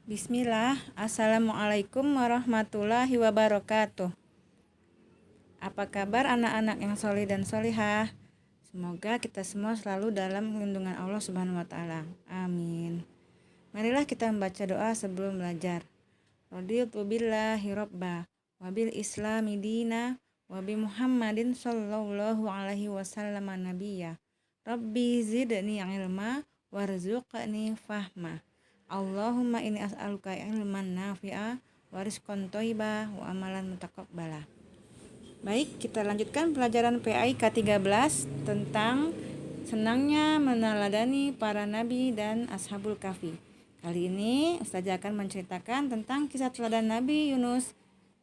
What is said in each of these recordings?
Bismillah, Assalamualaikum warahmatullahi wabarakatuh. Apa kabar anak-anak yang solih dan solihah? Semoga kita semua selalu dalam lindungan Allah Subhanahu wa Ta'ala. Amin. Marilah kita membaca doa sebelum belajar. Raditu billahi robba, wabil islami dina, wabi Muhammadin sallallahu alaihi wasallam nabiyya. Rabbi zidni ilma, warzuqni fahma. Allahumma inni as'aluka ilman nafi'a wa rizqan thayyiba wa amalan mutaqabbala. Baik, kita lanjutkan pelajaran PAI K13 tentang senangnya meneladani para nabi dan ashabul kahfi. Kali ini Ustazah akan menceritakan tentang kisah teladan Nabi Yunus,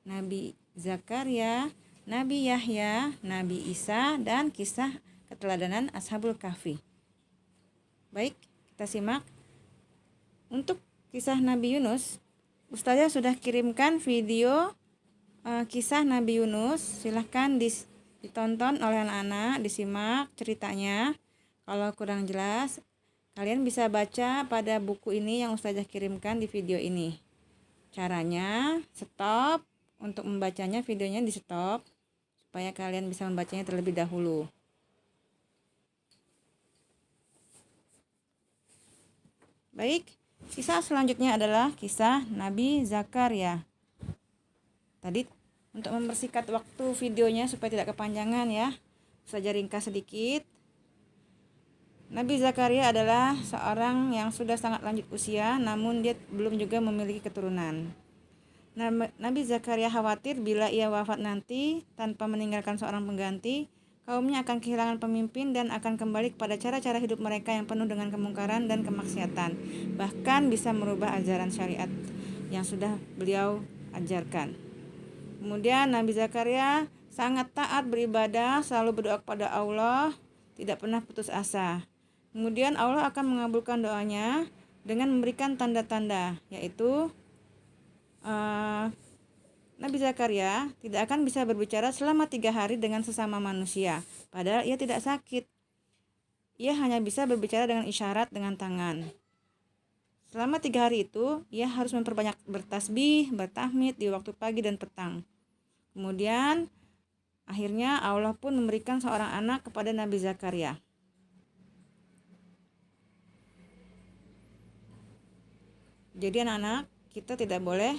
Nabi Zakaria, Nabi Yahya, Nabi Isa, dan kisah keteladanan ashabul kahfi. Baik, kita simak. Untuk kisah Nabi Yunus, Ustazah sudah kirimkan video kisah Nabi Yunus. Silahkan ditonton oleh anak-anak, disimak ceritanya. Kalau kurang jelas, kalian bisa baca pada buku ini yang Ustazah kirimkan di video ini. Caranya, stop. Untuk membacanya, videonya di stop supaya kalian bisa membacanya terlebih dahulu. Baik, kisah selanjutnya adalah kisah Nabi Zakaria. Tadi untuk mempersingkat waktu videonya supaya tidak kepanjangan ya, saja ringkas sedikit. Nabi Zakaria adalah seorang yang sudah sangat lanjut usia, namun dia belum juga memiliki keturunan. Nabi Zakaria khawatir bila ia wafat nanti tanpa meninggalkan seorang pengganti, kaumnya akan kehilangan pemimpin dan akan kembali kepada cara-cara hidup mereka yang penuh dengan kemungkaran dan kemaksiatan, bahkan bisa merubah ajaran syariat yang sudah beliau ajarkan. Kemudian Nabi Zakaria sangat taat beribadah, selalu berdoa kepada Allah, tidak pernah putus asa. Kemudian Allah akan mengabulkan doanya dengan memberikan tanda-tanda, yaitu Nabi Zakaria tidak akan bisa berbicara selama 3 hari dengan sesama manusia, padahal ia tidak sakit. Ia hanya bisa berbicara dengan isyarat dengan tangan. Selama 3 hari itu, ia harus memperbanyak bertasbih, bertahmid di waktu pagi dan petang. Kemudian, akhirnya Allah pun memberikan seorang anak kepada Nabi Zakaria. Jadi anak-anak, kita tidak boleh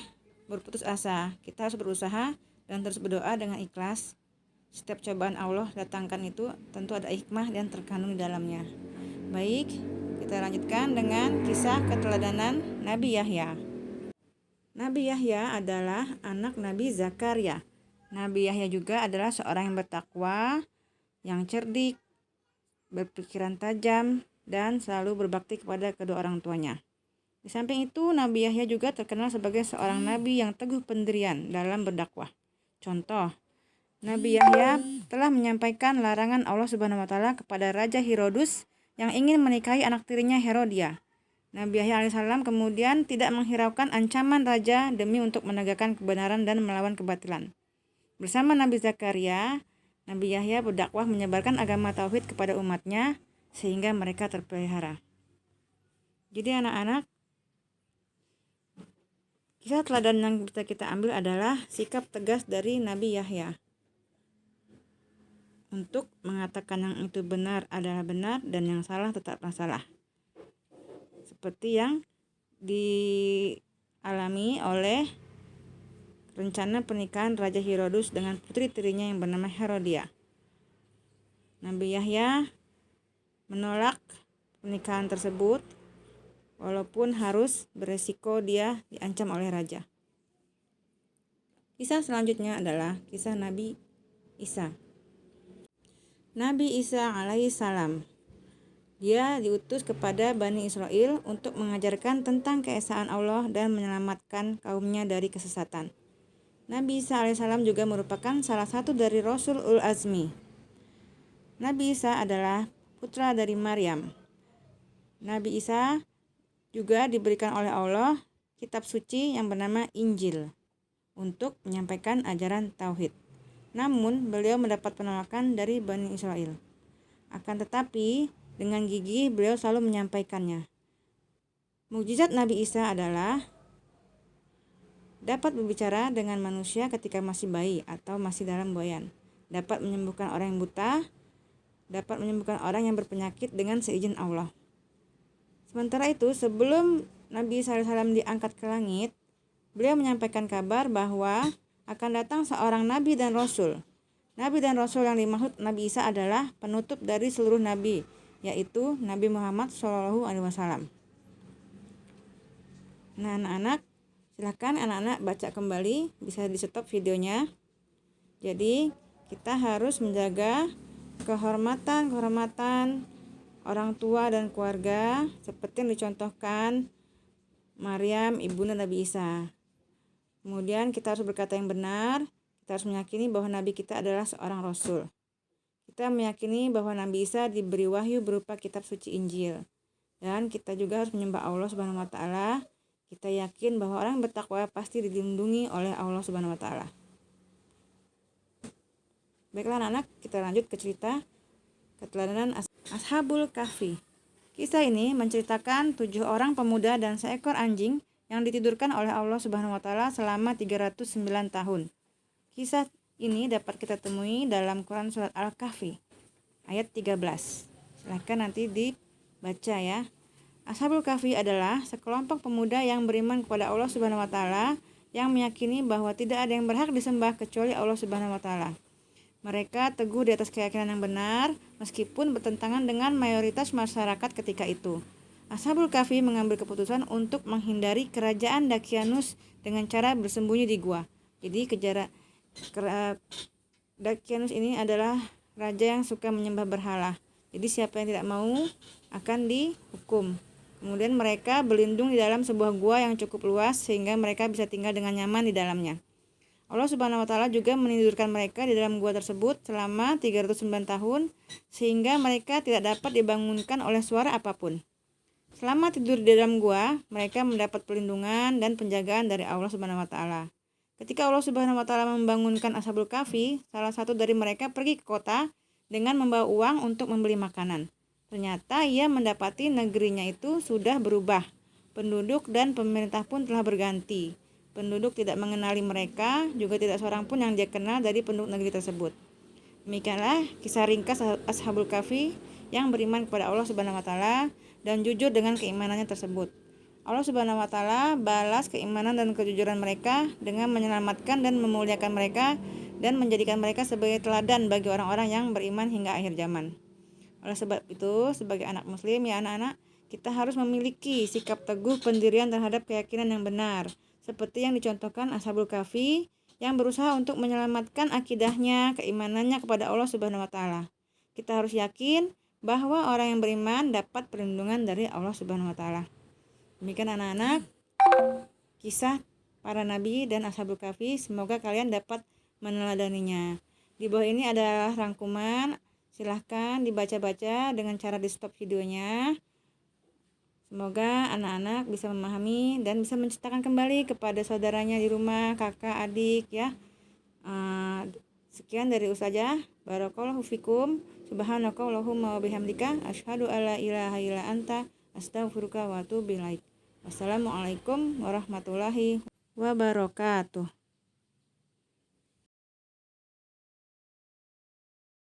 berputus asa. Kita harus berusaha dan terus berdoa dengan ikhlas. Setiap cobaan Allah datangkan itu tentu ada hikmah dan terkandung di dalamnya. Baik, kita lanjutkan dengan kisah keteladanan Nabi Yahya. Nabi Yahya adalah anak Nabi Zakaria. Nabi Yahya juga adalah seorang yang bertakwa, yang cerdik, berpikiran tajam, dan selalu berbakti kepada kedua orang tuanya. Di samping itu, Nabi Yahya juga terkenal sebagai seorang nabi yang teguh pendirian dalam berdakwah. Contoh, Nabi Yahya telah menyampaikan larangan Allah Subhanahu wa Ta'ala kepada Raja Herodus yang ingin menikahi anak tirinya Herodia. Nabi Yahya alaihissalam kemudian tidak menghiraukan ancaman raja demi untuk menegakkan kebenaran dan melawan kebatilan. Bersama Nabi Zakaria, Nabi Yahya berdakwah menyebarkan agama tauhid kepada umatnya sehingga mereka terpelihara. Jadi anak-anak, kisah teladan yang bisa kita ambil adalah sikap tegas dari Nabi Yahya untuk mengatakan yang itu benar adalah benar dan yang salah tetaplah salah. Seperti yang dialami oleh rencana pernikahan Raja Herodus dengan putri tirinya yang bernama Herodia. Nabi Yahya menolak pernikahan tersebut walaupun harus beresiko dia diancam oleh raja. Kisah selanjutnya adalah kisah Nabi Isa. Nabi Isa alaihissalam, dia diutus kepada Bani Israel untuk mengajarkan tentang keesaan Allah dan menyelamatkan kaumnya dari kesesatan. Nabi Isa alaihissalam juga merupakan salah satu dari Rasul Ul Azmi. Nabi Isa adalah putra dari Maryam. Nabi Isa juga diberikan oleh Allah kitab suci yang bernama Injil untuk menyampaikan ajaran tauhid. Namun beliau mendapat penolakan dari Bani Israel. Akan tetapi dengan gigih beliau selalu menyampaikannya. Mukjizat Nabi Isa adalah dapat berbicara dengan manusia ketika masih bayi atau masih dalam buayan, dapat menyembuhkan orang yang buta, dapat menyembuhkan orang yang berpenyakit dengan seizin Allah. Sementara itu, sebelum Nabi SAW diangkat ke langit, beliau menyampaikan kabar bahwa akan datang seorang Nabi dan Rasul. Nabi dan Rasul yang dimaksud Nabi Isa adalah penutup dari seluruh Nabi, yaitu Nabi Muhammad SAW. Nah, anak-anak, silahkan anak-anak baca kembali, bisa di stop videonya. Jadi kita harus menjaga kehormatan orang tua dan keluarga seperti yang dicontohkan Maryam ibunda Nabi Isa. Kemudian kita harus berkata yang benar, kita harus meyakini bahwa Nabi kita adalah seorang Rasul. Kita meyakini bahwa Nabi Isa diberi wahyu berupa kitab suci Injil. Dan kita juga harus menyembah Allah Subhanahu wa taala. Kita yakin bahwa orang bertakwa pasti dilindungi oleh Allah Subhanahu wa taala. Baiklah anak-anak, kita lanjut ke cerita keteladanan Ashabul Kahfi. Kisah ini menceritakan 7 orang pemuda dan seekor anjing yang ditidurkan oleh Allah Subhanahu wa taala selama 309 tahun. Kisah ini dapat kita temui dalam Quran surat Al-Kahfi ayat 13. Silahkan nanti dibaca ya. Ashabul Kahfi adalah sekelompok pemuda yang beriman kepada Allah Subhanahu wa taala, yang meyakini bahwa tidak ada yang berhak disembah kecuali Allah Subhanahu wa taala. Mereka teguh di atas keyakinan yang benar meskipun bertentangan dengan mayoritas masyarakat ketika itu. Ashabul Kahfi mengambil keputusan untuk menghindari kerajaan Dakianus dengan cara bersembunyi di gua. Jadi Dakianus ini adalah raja yang suka menyembah berhala. Jadi siapa yang tidak mau akan dihukum. Kemudian mereka berlindung di dalam sebuah gua yang cukup luas sehingga mereka bisa tinggal dengan nyaman di dalamnya. Allah Subhanahu wa taala juga menidurkan mereka di dalam gua tersebut selama 309 tahun sehingga mereka tidak dapat dibangunkan oleh suara apapun. Selama tidur di dalam gua, mereka mendapat perlindungan dan penjagaan dari Allah Subhanahu wa taala. Ketika Allah Subhanahu wa taala membangunkan Ashabul Kahfi, salah satu dari mereka pergi ke kota dengan membawa uang untuk membeli makanan. Ternyata ia mendapati negerinya itu sudah berubah. Penduduk dan pemerintah pun telah berganti. Penduduk tidak mengenali mereka, juga tidak seorang pun yang dia kenal dari penduduk negeri tersebut. Demikianlah kisah ringkas Ashabul Kahfi yang beriman kepada Allah Subhanahu wa taala dan jujur dengan keimanannya tersebut. Allah Subhanahu wa taala balas keimanan dan kejujuran mereka dengan menyelamatkan dan memuliakan mereka dan menjadikan mereka sebagai teladan bagi orang-orang yang beriman hingga akhir zaman. Oleh sebab itu, sebagai anak muslim ya anak-anak, kita harus memiliki sikap teguh pendirian terhadap keyakinan yang benar, seperti yang dicontohkan Ashabul Kahfi yang berusaha untuk menyelamatkan akidahnya, keimanannya kepada Allah Subhanahu wa taala. Kita harus yakin bahwa orang yang beriman dapat perlindungan dari Allah Subhanahu wa taala. Demikian anak-anak, kisah para nabi dan Ashabul Kahfi, semoga kalian dapat meneladaninya. Di bawah ini adalah rangkuman. Silahkan dibaca-baca dengan cara di stop videonya. Semoga anak-anak bisa memahami dan bisa menceritakan kembali kepada saudaranya di rumah, kakak, adik ya. Sekian dari Ustazah. Barakallahu fikum. Subhanakallahumma wa bihamdika asyhadu alla ilaha illa anta astaghfiruka wa atubu ilaik. Wassalamualaikum warahmatullahi wabarakatuh.